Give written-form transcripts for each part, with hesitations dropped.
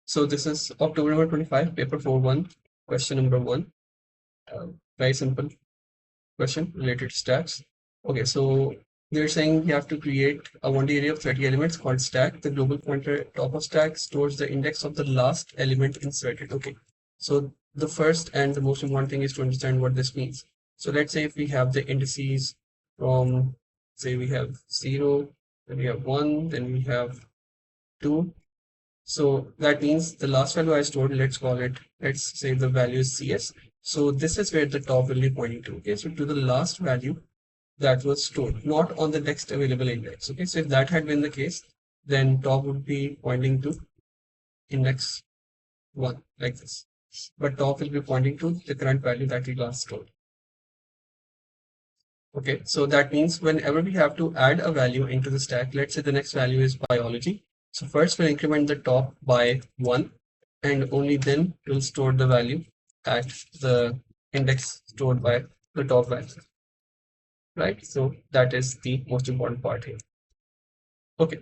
So this is October number 25, paper 4-1, question number 1. Very simple question related to stacks. Okay, so they're saying you have to create a 1D array of 30 elements called stack. The global pointer top of stack stores the index of the last element inserted. Okay, so the first and the most important thing is to understand what this means. So let's say if we have the indices from, say we have 0, then we have 1, then we have 2. So that means the last value I stored, let's say the value is CS. So this is where the top will be pointing to. Okay, so to the last value that was stored, not on the next available index. Okay, so if that had been the case, then top would be pointing to index 1 like this. But top will be pointing to the current value that we last stored. Okay, so that means whenever we have to add a value into the stack, let's say the next value is biology. So first we'll increment the top by 1 and only then we'll store the value at the index stored by the top value. Right? So that is the most important part here. Okay.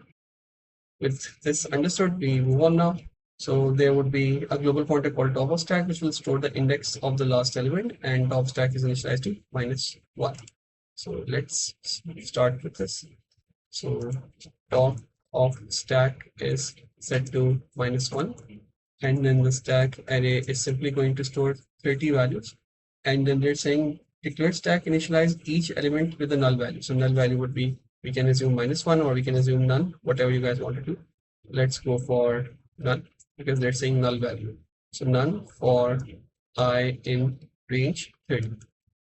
With this understood, we move on now. So there would be a global pointer called top of stack, which will store the index of the last element, and top stack is initialized to -1. So let's start with this. So top of stack is set to -1, and then the stack array is simply going to store 30 values. And then they're saying declare stack initialize each element with a null value. So null value would be, we can assume -1 or we can assume none, whatever you guys want to do. Let's go for none because they're saying null value. So none for I in range 30.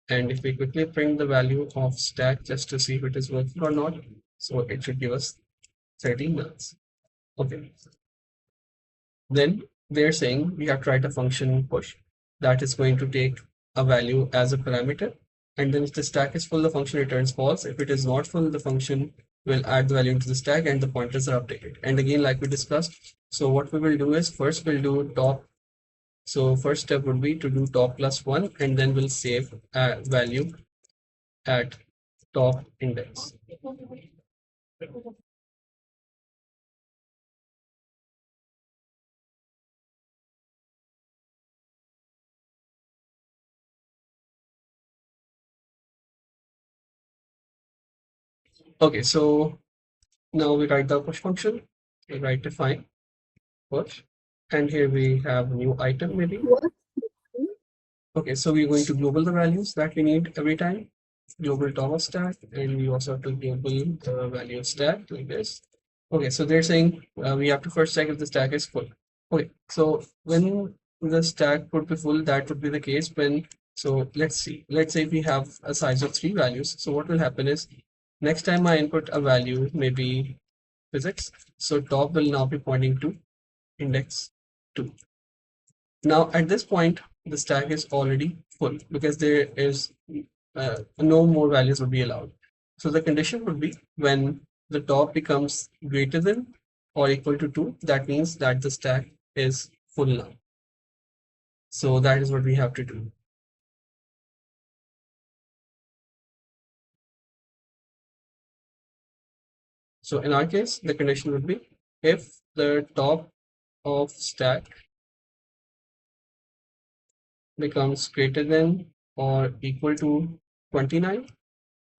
And if we quickly print the value of stack just to see if it is working or not, so it should give us 30 nulls. Okay. Then they're saying we have to write a function push that is going to take a value as a parameter. And then if the stack is full, the function returns false. If it is not full, the function will add the value into the stack and the pointers are updated. And again, like we discussed, so what we will do is first we'll do top. So first step would be to do top +1 and then we'll save a value at top index. Okay, so now we write the push function. We write define push, and here we have a new item maybe. Okay, so we're going to global the values that we need every time. Global top of stack, and we also have to global the value of stack like this. Okay, so they're saying we have to first check if the stack is full. Okay, so when the stack would be full, that would be the case when, so let's see, let's say we have a size of 3 values. So what will happen is next time I input a value, maybe physics, so top will now be pointing to index 2. Now at this point, the stack is already full because there is no more values would be allowed. So the condition would be when the top becomes greater than or equal to 2, that means that the stack is full now. So that is what we have to do. So in our case, the condition would be if the top of stack becomes greater than or equal to 29,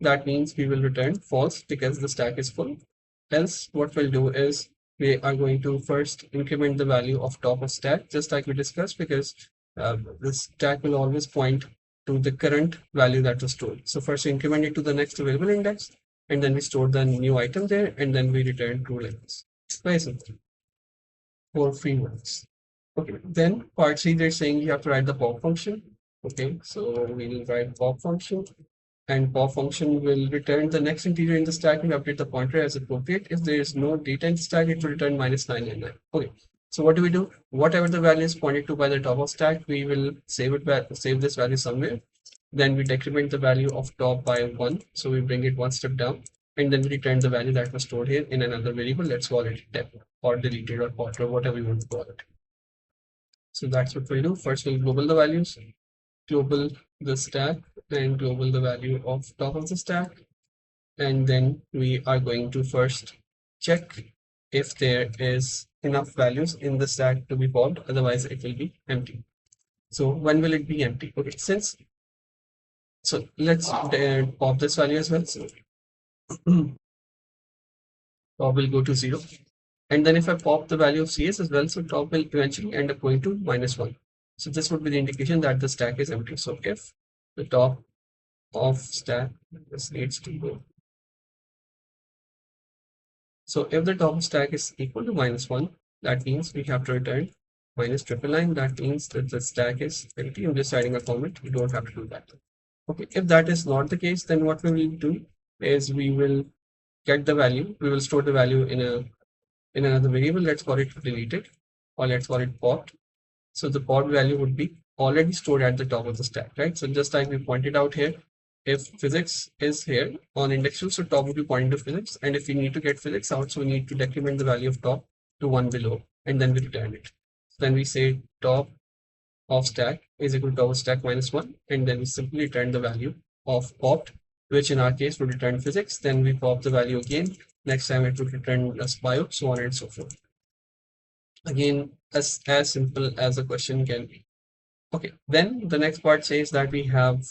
that means we will return false because the stack is full. Else what we'll do is we are going to first increment the value of top of stack, just like we discussed, because the stack will always point to the current value that was stored. So first we increment it to the next available index, and then we store the new item there, and then we return true like this. Very simple. 4 free ones. Okay, then part 3, they're saying you have to write the pop function. Okay, so we will write pop function, and pop function will return the next integer in the stack and update the pointer as appropriate. If there is no data in the stack, it will return -999. Okay, so what do? Whatever the value is pointed to by the top of stack, we will save this value somewhere. Then we decrement the value of top by 1, so we bring it one step down, and then we return the value that was stored here in another variable. Let's call it temp or deleted or pot or whatever you want to call it. So that's what we'll do. First, we'll global the values, global the stack, and global the value of top of the stack. And then we are going to first check if there is enough values in the stack to be popped, otherwise it will be empty. So when will it be empty? Okay, so let's pop this value as well. So top will go to 0. And then if I pop the value of CS as well, so top will eventually end up going to -1. So this would be the indication that the stack is empty. So if the top of stack, this needs to go. So if the top stack is equal to -1, that means we have to return minus triple line. That means that the stack is empty. I'm just adding a comment. You don't have to do that. Okay, if that is not the case, then what we will do is we will get the value. We will store the value in another variable. Let's call it deleted, or let's call it popped. So the pod value would be already stored at the top of the stack, right? So just like we pointed out here, if physics is here on index 2, so top would be pointing to physics. And if we need to get physics out, so we need to decrement the value of top to 1 below, and then we return it. So then we say top of stack is equal to top of stack -1, and then we simply return the value of popped, which in our case would return physics. Then we pop the value again. Next time it would return us bio, so on and so forth. Again, as simple as a question can be. Okay, then the next part says that we have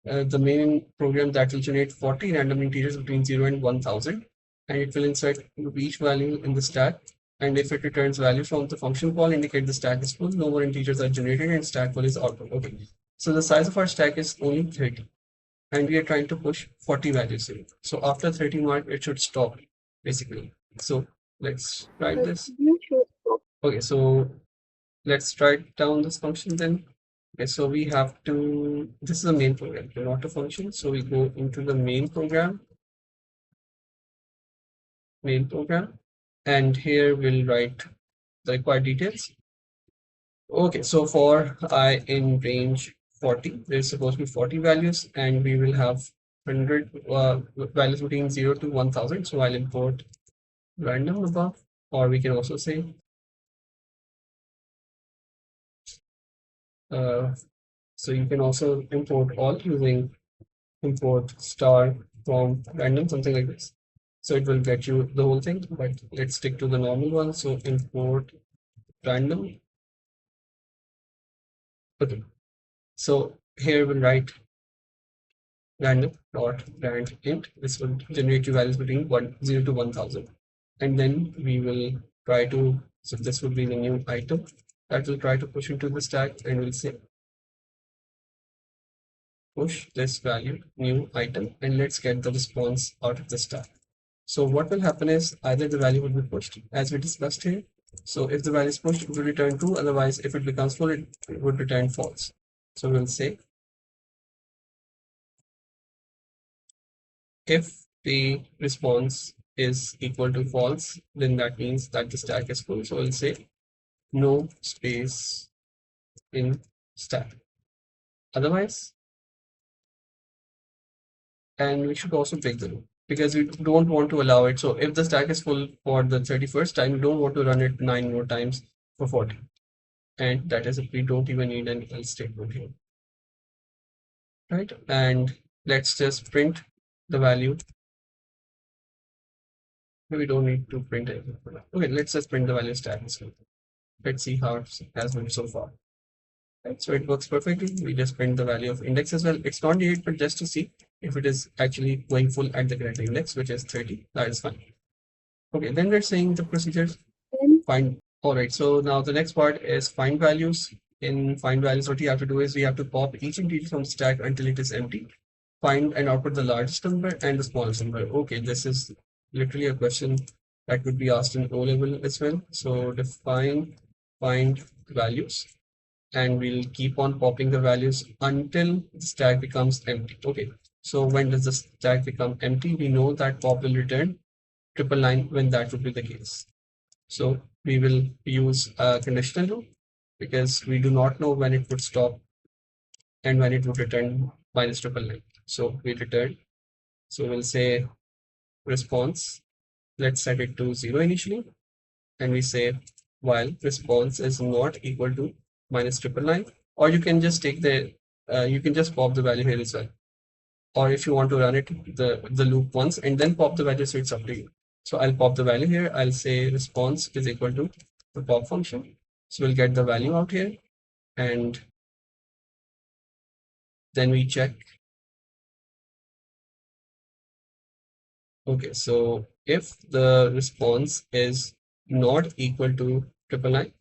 the main program that will generate 40 random integers between 0 and 1000, and it will insert each value in the stack. And if it returns value from the function call, indicate the stack is full, no more integers are generated, and stack full is output. Okay, so the size of our stack is only 30, and we are trying to push 40 values in. So after 30 mark, it should stop basically. So let's write this. Okay, so let's write down this function then. Okay, so we have to, this is a main program, not a function. So we go into the main program, and here we'll write the required details. Okay, so for I in range 40, there's supposed to be 40 values, and we will have 100 values between 0 to 1000. So I'll import random above, or we can also say so you can also import all using import star from random, something like this. So it will get you the whole thing, but let's stick to the normal one. So import random. Okay, so here we'll write random dot rand int. This will generate you values between 0 to 1000, and then we will try to, so this would be the new item that will try to push into the stack, and we'll say push this value new item, and let's get the response out of the stack. So what will happen is either the value will be pushed as we discussed here. So if the value is pushed, it will return true. Otherwise, if it becomes full, it would return false. So we'll say if the response is equal to false, then that means that the stack is full. So we'll say no space in stack. Otherwise, and we should also break the loop because we don't want to allow it. So if the stack is full for the 31st time, we don't want to run it 9 more times for 40. And that is if we don't even need an else statement here. Right? And let's just print the value. We don't need to print anything for that. Okay, let's just print the value stack. Let's see how it has been so far. Right, so it works perfectly. We just print the value of index as well. It's not needed, but just to see if it is actually going full at the correct index, which is 30. That is fine. Okay, then we're saying the procedures. Find. All right, so now the next part is find values. In find values, what you have to do is we have to pop each integer from the stack until it is empty. Find and output the largest number and the smallest number. Okay, this is literally a question that could be asked in O level as well. So define find values, and we'll keep on popping the values until the stack becomes empty. Okay, so when does the stack become empty? We know that pop will return triple line when that would be the case. So we will use a conditional loop because we do not know when it would stop and when it would return minus triple line. So we return. So we'll say response. Let's set it to 0 initially, and we say while response is not equal to minus triple line, or you can just take the you can just pop the value here as well, or if you want to run it the loop once and then pop the value, so it's up to you. So I'll pop the value here. I'll say response is equal to the pop function. So we'll get the value out here, and then we check. Okay, so if the response is not equal to 999,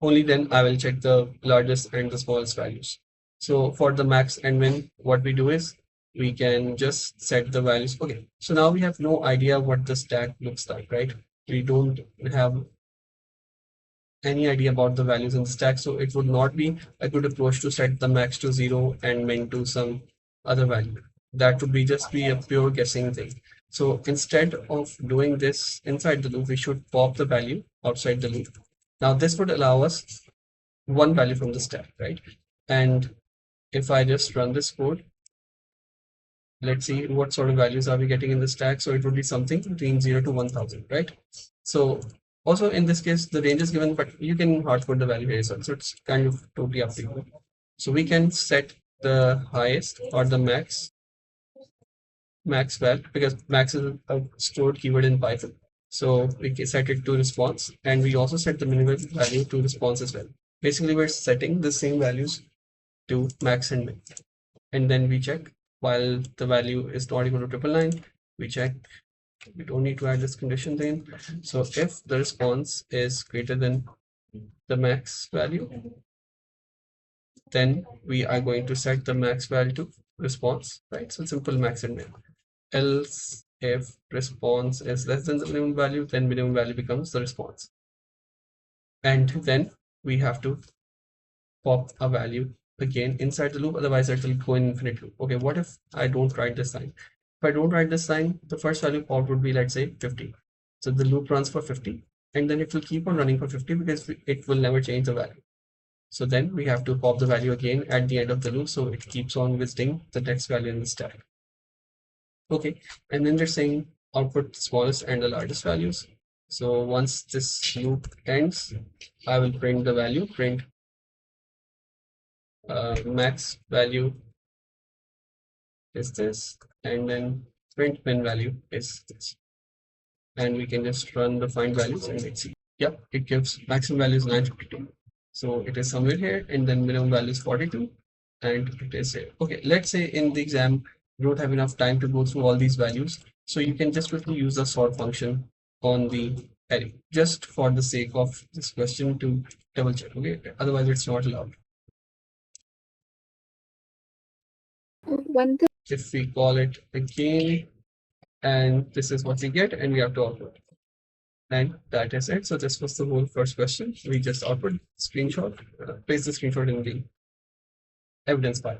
only then I will check the largest and the smallest values. So for the max and min, what we do is we can just set the values. Okay, so now we have no idea what the stack looks like, right? We don't have any idea about the values in the stack, so it would not be a good approach to set the max to 0 and min to some other value. That would be just be a pure guessing thing. So instead of doing this inside the loop, we should pop the value outside the loop. Now this would allow us one value from the stack, right? And if I just run this code, let's see what sort of values are we getting in the stack. So it would be something between 0 to 1000, right? So also in this case, the range is given, but you can hard code the value here. So it's kind of totally up to you. So we can set the highest or the max value, because max is a stored keyword in Python. So we can set it to response, and we also set the minimum value to response as well. Basically, we're setting the same values to max and min, and then we check. While the value is not equal to 999, we check. We don't need to add this condition then. So if the response is greater than the max value, then we are going to set the max value to response, right? So simple max and min. Else, if response is less than the minimum value, then minimum value becomes the response. And then we have to pop a value again inside the loop, otherwise it will go in infinite loop. Okay, what if I don't write this line? If I don't write this line, the first value popped would be, let's say, 50. So the loop runs for 50, and then it will keep on running for 50 because it will never change the value. So then we have to pop the value again at the end of the loop, so it keeps on visiting the next value in the stack. Okay, and then they're saying output the smallest and the largest values. So once this loop ends, I will print the value, print max value is this, and then print min value is this. And we can just run the find values and let's see. Yep, it gives maximum value is 952. So it is somewhere here, and then minimum value is 42, and it is here. Okay, let's say in the exam you don't have enough time to go through all these values, so you can just quickly use the sort function on the array, just for the sake of this question to double check. Okay, otherwise it's not allowed. If we call it again, and this is what we get, and we have to output. And that is it. So this was the whole first question. We just output screenshot, paste the screenshot in the evidence file.